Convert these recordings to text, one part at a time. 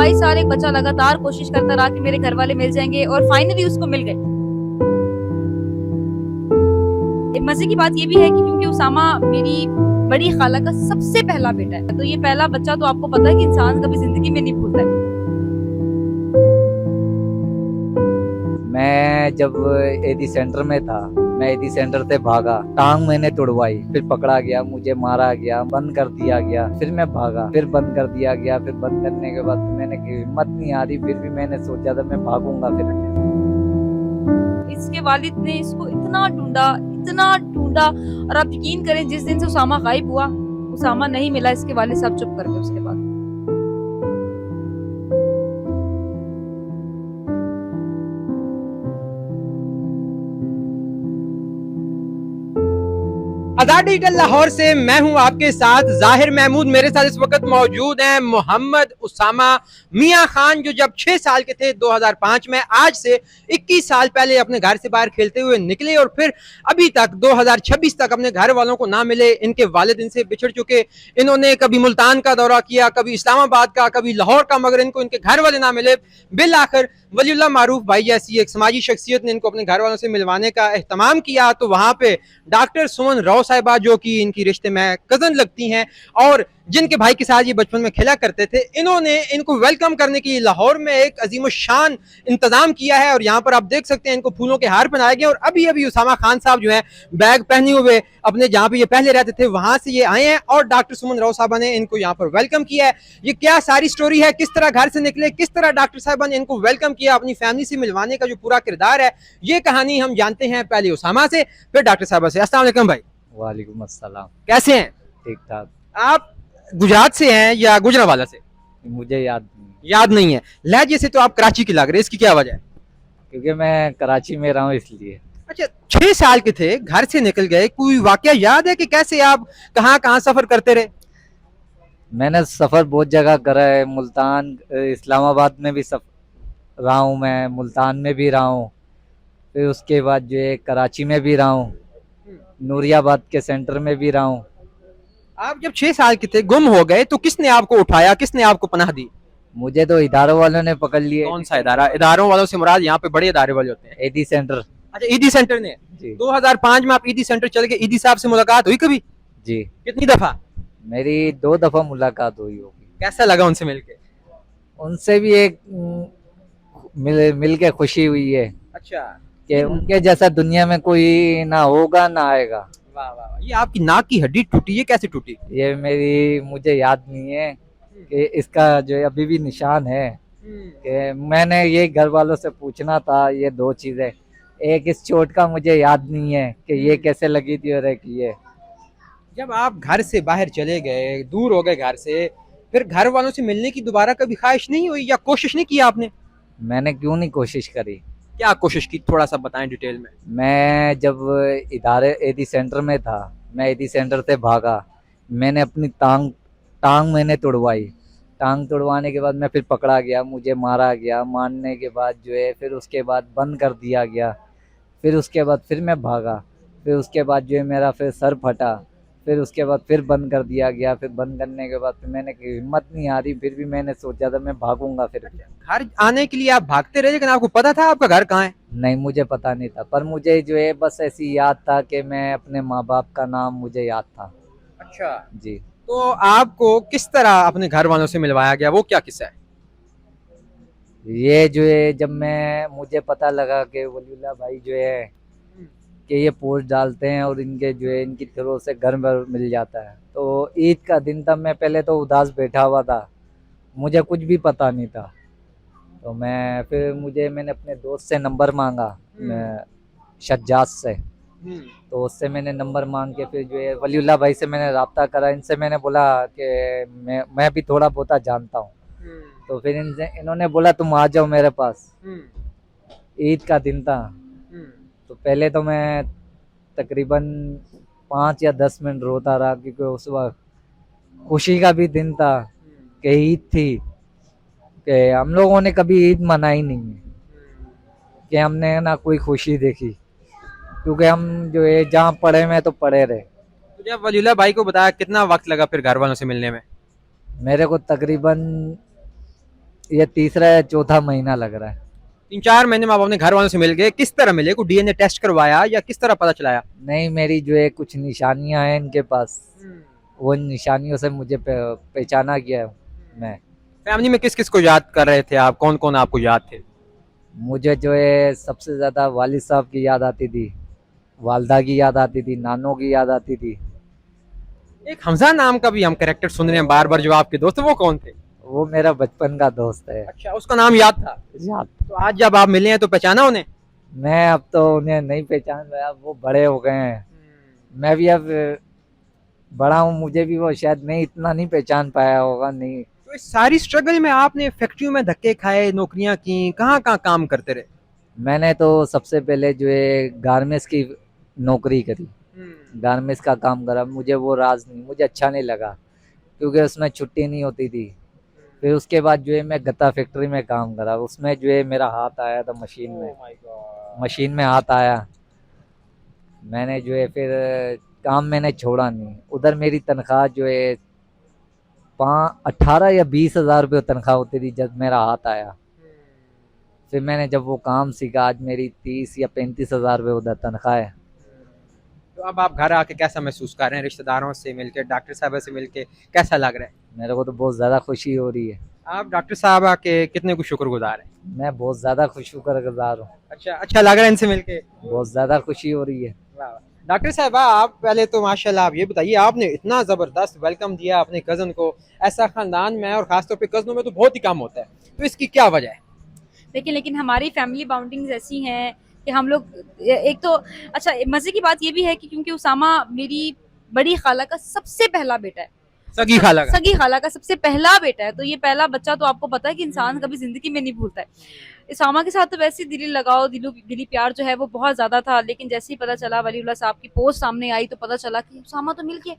22 साल एक बच्चा लगातार कोशिश करता रहा कि मेरे घर वाले मिल जाएंगे और फाइनली उसको मिल गए। एक मजे की बात ये भी है कि क्योंकि उसामा मेरी बड़ी खाला का सबसे पहला बेटा है, तो ये पहला बच्चा तो आपको पता है कि इंसान कभी जिंदगी में नहीं भूलता है। मैं जब एडी सेंटर में था, मैं एडी सेंटर से भागा, टांग मैंने तुड़वाई, फिर पकड़ा गया, मुझे मारा गया, बंद कर दिया गया, फिर मैं भागा, फिर बंद कर दिया गया, फिर बंद करने के बाद मैंने हिम्मत नहीं आ रही, फिर भी मैंने सोचा था मैं भागूंगा फिर। इसके वालिद ने इसको इतना ढूंढा और आप यकीन करें जिस दिन से उसामा गायब हुआ, उसामा नहीं मिला, इसके वालिद साहब चुप कर गए उसके बाद। आजाद डिजिटल लाहौर से मैं हूं आपके साथ जाहिर महमूद। मेरे साथ इस वक्त मौजूद हैं मोहम्मद उसामा मियां खान, जो जब 6 साल के थे 2005 में, आज से 21 साल पहले अपने घर से बाहर खेलते हुए निकले और फिर अभी तक 2026 तक अपने घर वालों को ना मिले। इनके वालिद इनसे बिछड़ चुके। इन्होंने कभी मुल्तान का दौरा किया, कभी इस्लामाबाद का, कभी लाहौर का, मगर इनको इनके घर वाले ना मिले। बिल आखिर वलीउल्लाह मारूफ भाई जैसी एक समाजी शख्सियत ने इनको अपने घर वालों से मिलवाने का एहतमाम किया, तो वहां पे डॉक्टर सुमन राव साहिबा, जो कि इनकी रिश्ते में कजन लगती हैं और जिनके भाई के साथ ये बचपन में खेला करते थे, इन्होंने इनको वेलकम करने के लिए लाहौर में एक अजीम शान इंतजाम किया है। और यहाँ पर आप देख सकते हैं इनको फूलों के हार पहनाए गए और अभी अभी उसामा खान साहब जो है बैग पहने हुए अपने जहाँ पे ये पहले रहते थे वहां से ये आए हैं और डॉक्टर सुमन राव साहबा ने इनको यहाँ पर वेलकम किया है। ये क्या सारी स्टोरी है, किस तरह घर से निकले, किस तरह डॉक्टर साहबा ने इनको वेलकम किया, अपनी फैमिली से मिलवाने का जो पूरा किरदार है, ये कहानी हम जानते हैं पहले उसामा से फिर डॉक्टर साहबा से। अस्सलाम वालेकुम भाई। वालेकुम अस्सलाम। कैसे हैं? ठीक ठाक। आप गुजरात से हैं या गुजरावाला से? मुझे याद नहीं, याद नहीं है। लहजे से तो आप कराची के लग रहे हैं, इसकी क्या वजह है? क्योंकि मैं कराची में रहा हूँ इसलिए। अच्छा, 6 साल के थे, घर से निकल गए, कोई वाकया याद है कि कैसे आप कहाँ कहाँ सफर करते रहे? मैंने सफर बहुत जगह करा है, मुल्तान, इस्लामाबाद में भी सफर रहा हूँ, मैं मुल्तान में भी रहा हूँ, फिर उसके बाद जो है कराची में भी रहा हूँ, नूरियाबाद के सेंटर में भी रहा हूँ। आप जब 6 साल के थे गुम हो गए तो किसने आपको उठाया, किसने आपको पनाह दी? मुझे तो इदारों वालों ने पकड़ लिए। कौन सा इदारा? इदारों वालों से मुराद यहाँ पे बड़े इदारे वाले होते हैं। एडी सेंटर। अच्छा, ईदी सेंटर ने। जी 2005 में आप ईदी सेंटर चल गए। ईदी साहब से मुलाकात हुई कभी? जी, कितनी दफा? मेरी 2 दफा मुलाकात हुई होगी। कैसा लगा उनसे मिलके? उनसे भी एक मिल के खुशी हुई है अच्छा, कि उनके जैसा दुनिया में कोई ना होगा ना आएगा। वाह वाह वाह। ये आपकी नाक की हड्डी टूटी, ये कैसे टूटी? ये मुझे याद नहीं है कि इसका जो है अभी भी निशान है कि मैंने ये घर वालों से पूछना था। ये 2 चीजें, एक इस चोट का मुझे याद नहीं है कि ये कैसे लगी थी और एक ये। जब आप घर से बाहर चले गए, दूर हो गए घर से, फिर घर वालों से मिलने की दोबारा कभी ख्वाहिश नहीं हुई या कोशिश नहीं की आपने? मैंने क्यों नहीं कोशिश करी। क्या कोशिश की, थोड़ा सा बताएं डिटेल में। मैं जब इदारे एडी सेंटर में था, मैं एडी सेंटर से भागा, मैंने अपनी टांग मैंने तुड़वाई, टांग तुड़वाने के बाद मैं फिर पकड़ा गया, मुझे मारा गया, मारने के बाद जो है फिर उसके बाद बंद कर दिया गया, फिर उसके बाद फिर मैं भागा, फिर उसके बाद जो है मेरा फिर सर फटा, फिर उसके बाद फिर बंद कर दिया गया, फिर बंद करने के बाद फिर मैंने हिम्मत नहीं आ रही, फिर भी मैंने सोचा था मैं भागूंगा फिर। घर आने के लिए आप भागते रहे, लेकिन आपको पता था आपका घर कहाँ है? नहीं, मुझे पता नहीं था, पर मुझे जो है बस ऐसी याद था कि मैं अपने माँ बाप का नाम मुझे याद था। अच्छा, जी। तो आपको किस तरह अपने घर वालों से मिलवाया गया, वो क्या किस्सा है? ये जो है जब मुझे पता लगा कि वलीउल्लाह भाई जो है कि ये पोस्ट डालते हैं और इनके जो है इनकी थ्रू से घर में मिल जाता है, तो ईद का दिन था, मैं पहले तो उदास बैठा हुआ था, मुझे कुछ भी पता नहीं था। तो मैंने अपने दोस्त से नंबर मांगा, शज्जाद से, तो उससे मैंने नंबर मांग के फिर जो है वलीउल्लाह भाई से मैंने रब्ता करा। इनसे मैंने बोला कि मैं भी थोड़ा बहुत जानता हूँ, तो फिर इन्होंने बोला तुम आ जाओ मेरे पास। ईद का दिन था, तो पहले तो मैं तकरीबन 5 या 10 मिनट रोता रहा, क्योंकि उस वक्त खुशी का भी दिन था कि ईद थी, कि हम लोगों ने कभी ईद मनाई नहीं है, कि हमने ना कोई खुशी देखी, क्योंकि हम जो है जहाँ पढ़े में तो पढ़े रहे। तो जब वलीउल्लाह भाई को बताया, कितना वक्त लगा फिर घर वालों से मिलने में? मेरे को तकरीबन ये तीसरा या चौथा महीना लग रहा है। 3-4 महीने में आप अपने घर वालों से मिल गए, किस तरह मिले? कोई डीएनए टेस्ट करवाया या किस तरह पता चलाया? नहीं, मेरी जो है कुछ निशानियां हैं इनके पास, वो निशानियों से मुझे पहचाना गया मैं। फैमिली में किस किस को याद कर रहे थे आप? कौन कौन आपको याद थे? मुझे जो है सबसे ज्यादा वालिद साहब की याद आती थी, वालदा की याद आती थी, नानों की याद आती थी। एक हमजा नाम का भी हम कैरेक्टर सुन रहे हैं बार बार, जो आपके दोस्त, वो कौन थे? वो मेरा बचपन का दोस्त है। अच्छा, उसका नाम याद था। याद। तो आज जब आप मिले हैं तो पहचाना उन्हें? मैं अब तो उन्हें नहीं पहचान रहा, वो बड़े हो गए हैं, मैं भी अब बड़ा हूँ, मुझे भी वो शायद नहीं इतना नहीं पहचान पाया होगा। नहीं, तो इस सारी स्ट्रगल में आपने फैक्ट्रियों में धक्के खाए, नौकरियां की, कहाँ कहाँ काम करते रहे? मैंने तो सबसे पहले जो है गारमेंट्स की नौकरी करी, गारमेंट्स का काम करा। मुझे वो राज नहीं, मुझे अच्छा नहीं लगा क्योंकि उसमें छुट्टी नहीं होती थी। फिर उसके बाद जो है मैं गत्ता फैक्ट्री में काम करा, उसमें जो है मेरा हाथ आया था मशीन में, मशीन में हाथ आया। मैंने जो है फिर काम मैंने छोड़ा नहीं। उधर मेरी तनख्वाह जो है 18 या 20 हज़ार रुपये तनख्वाह होती थी जब मेरा हाथ आया। फिर मैंने जब वो काम सीखा, आज मेरी 30 या 35 हज़ार रुपये उधर तनख्वाह है। तो अब आप घर आके कैसा महसूस कर रहे हैं? रिश्तेदारों से मिलके, डॉक्टर साहब से मिलके कैसा लग रहा है? मेरे को तो बहुत ज़्यादा खुशी हो रही है। आप डॉक्टर साहब के कितने कुछ शुक्रगुजार हैं? मैं बहुत ज़्यादा शुक्रगुजार हूँ, अच्छा, अच्छा लग रहा है इनसे मिलके? बहुत ज़्यादा खुशी हो रही है। वाह। डॉक्टर साहब, आप पहले तो माशाल्लाह आप ये बताइए, आपने इतना ज़बरदस्त वेलकम दिया अपने कज़न को। ऐसा ख़ानदान में और ख़ासतौर पे कज़नों में तो बहुत ही कम होता है, तो इसकी क्या वजह है? लेकिन हमारी फैमिली बाउंडिंग्स ऐसी हैं कि हम लोग एक तो अच्छा मजे की बात ये भी है कि क्योंकि उसामा मेरी बड़ी खाला का सबसे पहला बेटा है, सगी खाला का? सगी खाला का सबसे पहला बेटा है, तो ये पहला बच्चा तो आपको पता है कि इंसान कभी जिंदगी में नहीं भूलता है। उसामा के साथ तो वैसे ही दिली लगाओ, दिली प्यार जो है वो बहुत ज्यादा था, लेकिन जैसे ही पता चला वलीउल्लाह साहब की पोस्ट सामने आई तो पता चला कि उसामा तो मिल के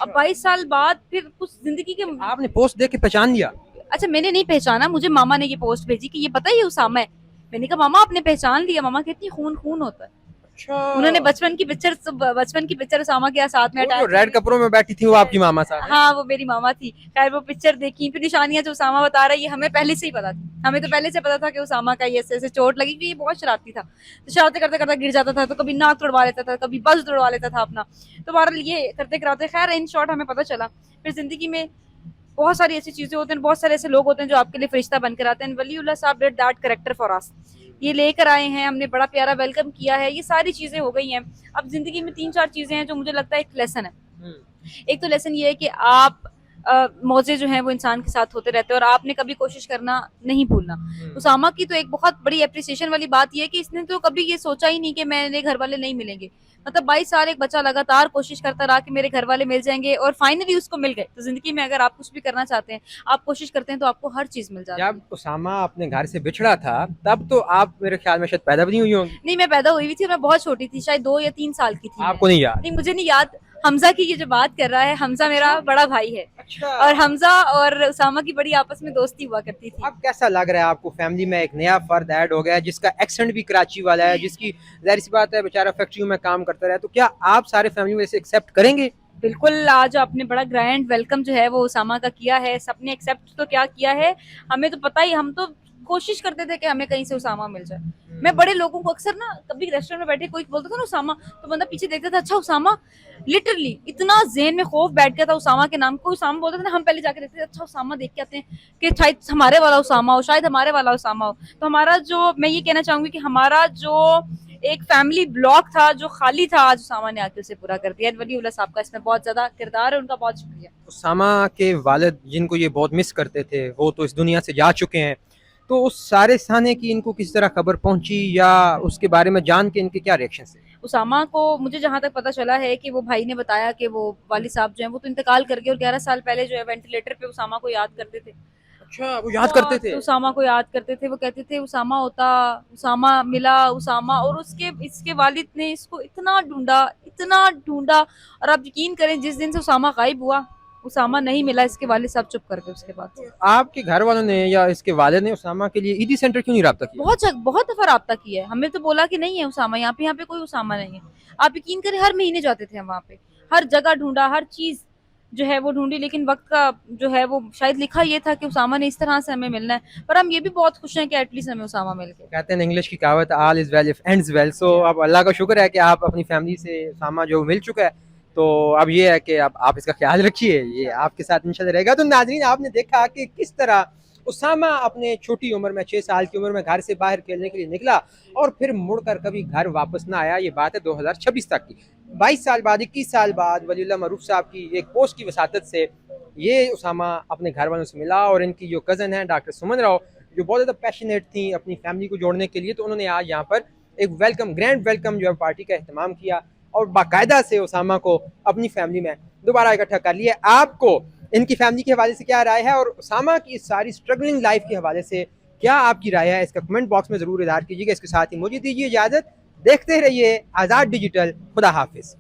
अब 22 साल बाद फिर कुछ जिंदगी के। आपने पोस्ट देख के पहचान लिया? अच्छा, मैंने नहीं पहचाना, मुझे मामा ने ये पोस्ट भेजी कि ये पता है ये उसामा है। मैंने कहा मामा आपने पहचान लिया, मामा कितनी खून खून होता है। अच्छा, उन्होंने बचपन की पिक्चर उसामा के साथ में वो जो अटैच रेड कपड़ों में बैठी थी वो आपकी मामा साहब? हाँ वो मेरी मामा थी। खैर वो पिक्चर देखी, फिर निशानियां जो उसामा बता रहा है ये हमें पहले से ही पता थी। हमें तो पहले से पता था कि उसामा का ये ऐसे चोट लगी, क्योंकि ये बहुत शरारती था, तो शरारते करते करते गिर जाता था, तो कभी नाक तोड़वा लेता था, कभी बस तोड़वा लेता था अपना। तो बहरहाल ये करते कराते खैर इन शॉर्ट हमें पता चला। फिर जिंदगी में बहुत सारी ऐसी चीजें होती हैं, बहुत सारे ऐसे लोग होते हैं जो आपके लिए फरिश्ता बनकर आते हैं। वलीउल्लाह साहब did that character for us. ये लेकर आए हैं, हमने बड़ा प्यारा वेलकम किया है, ये सारी चीजें हो गई हैं। अब जिंदगी में 3-4 चीजें हैं जो मुझे लगता है एक लेसन है। एक तो लेसन ये है कि आप मौजे जो हैं वो इंसान के साथ होते रहते हैं और आपने कभी कोशिश करना नहीं भूलना। उसामा की तो एक बहुत बड़ी एप्रिसिएशन वाली बात ये है कि इसने तो कभी ये सोचा ही नहीं कि मेरे घर वाले नहीं मिलेंगे। मतलब 22 साल एक बच्चा लगातार कोशिश करता रहा कि मेरे घर वाले मिल जाएंगे और फाइनली उसको मिल गए। तो जिंदगी में अगर आप कुछ भी करना चाहते हैं, आप कोशिश करते हैं, तो आपको हर चीज मिल जाती है। जब उसामा अपने घर से बिछड़ा था तब तो आप मेरे ख्याल में शायद पैदा भी नहीं हुई होंगी? नहीं, मैं पैदा हुई हुई थी, मैं बहुत छोटी थी, शायद 2 या 3 साल की थी। आपको नहीं याद? नहीं, मुझे नहीं याद। हमजा की ये जो बात कर रहा है, हमजा मेरा बड़ा भाई है। अच्छा। और हमजा और उसामा की बड़ी आपस में दोस्ती हुआ करती थी। अब कैसा लग रहा है आपको? फैमिली में एक नया फर्द ऐड हो गया है जिसका एक्सेंट भी कराची वाला है, जिसकी जाहिर सी बात है बेचारा फैक्ट्रियों में काम करता रहा है, तो क्या आप सारे फैमिली में इसे एक्सेप्ट करेंगे? बिल्कुल, आज आपने बड़ा ग्रैंड वेलकम जो है वो उसामा का किया है, सबने एक्सेप्ट तो क्या किया है, हमें तो पता ही, हम तो कोशिश करते थे कि हमें कहीं से उसामा मिल जाए। मैं बड़े लोगों को अक्सर ना, कभी रेस्टोरेंट में बैठे कोई बोलता था ना उसामा, तो बंदा पीछे देखता था, अच्छा उसामा, लिटरली इतना ज़हन में खौफ बैठ गया था उसामा के नाम को। उसामा बोलता था ना, हम पहले जाके देखते थे, अच्छा उसामा देख के आते हैं कि शायद हमारे वाला उसामा हो, शायद हमारे वाला उसामा हो। तो हमारा जो, मैं ये कहना चाहूंगी कि हमारा जो एक फैमिली ब्लॉक था जो खाली था, आज उसामा ने आके उसे पूरा कर दिया। वलीउल्लाह साहब का इसमें बहुत ज्यादा किरदार है, उनका बहुत शुक्रिया। उसामा के वालिद जिनको ये बहुत मिस करते थे वो तो इस दुनिया से जा चुके हैं, तो उस सारे साने की इनको किस तरह खबर पहुंची या उसके बारे में जान के इनके क्या रिएक्शन थे? उसामा को मुझे जहाँ तक पता चला है कि वो भाई ने बताया कि वो वाली साहब जो है वो तो इंतकाल कर गए और 11 साल पहले जो है वेंटिलेटर पे उसामा को याद करते थे। अच्छा, वो याद करते थे? उसामा को याद करते थे, वो कहते थे उसामा होता, उसामा मिला, उसामा। और इसके वालिद ने इसको इतना ढूंढा और आप यकीन करें जिस दिन से उसामा गायब हुआ, उसामा नहीं मिला, इसके वालिद साहब चुप कर गए उसके बाद से। आपके घर वालों ने या इसके वालिद ने उसामा के लिए ईदी सेंटर क्यों नहीं रब्ता किया? बहुत दफा राब्ता किया है, हमें तो बोला कि नहीं है उसामा यहाँ पे कोई उसामा नहीं है। आप यकीन करें हर महीने जाते थे हम वहाँ पे, हर जगह ढूंढा, हर चीज जो है वो ढूंढी, लेकिन वक्त का जो है वो शायद लिखा ये था कि उसामा ने इस तरह से हमें मिलना है, पर हम ये भी बहुत खुश हैं कि एटलीस्ट हमें उसामा मिल गया। कहते हैं इंग्लिश की कहावत all is well if ends well, so अब अल्लाह का शुक्र है कि आप अपनी फैमिली से उसामा जो मिल चुका है, तो अब ये है कि अब आप इसका ख्याल रखिए, ये आपके साथ इंशाल्लाह रहेगा। तो नाज़रीन, आपने देखा कि किस तरह उसामा अपने छोटी उम्र में 6 साल की उम्र में घर से बाहर खेलने के लिए निकला और फिर मुड़कर कभी घर वापस ना आया। ये बात है 2026 तक की। 22 साल बाद, 21 साल बाद वलीउल्लाह मरूफ साहब की एक पोस्ट की वसातत से ये उसामा अपने घर वालों से मिला, और इनकी जो कज़न है डॉक्टर सुमन राव, जो बहुत ज़्यादा पैशनेट थी अपनी फैमिली को जोड़ने के लिए, तो उन्होंने आज यहाँ पर एक वेलकम, ग्रैंड वेलकम जो है पार्टी का अहतमाम किया और बाकायदा से उसामा को अपनी फैमिली में दोबारा इकट्ठा कर लिया। आपको इनकी फैमिली के हवाले से क्या राय है, और उसामा की इस सारी स्ट्रगलिंग लाइफ के हवाले से क्या आपकी राय है, इसका कमेंट बॉक्स में ज़रूर इज़हार कीजिएगा। इसके साथ ही मुझे दीजिए इजाज़त, देखते रहिए आज़ाद डिजिटल। खुदा हाफिज़।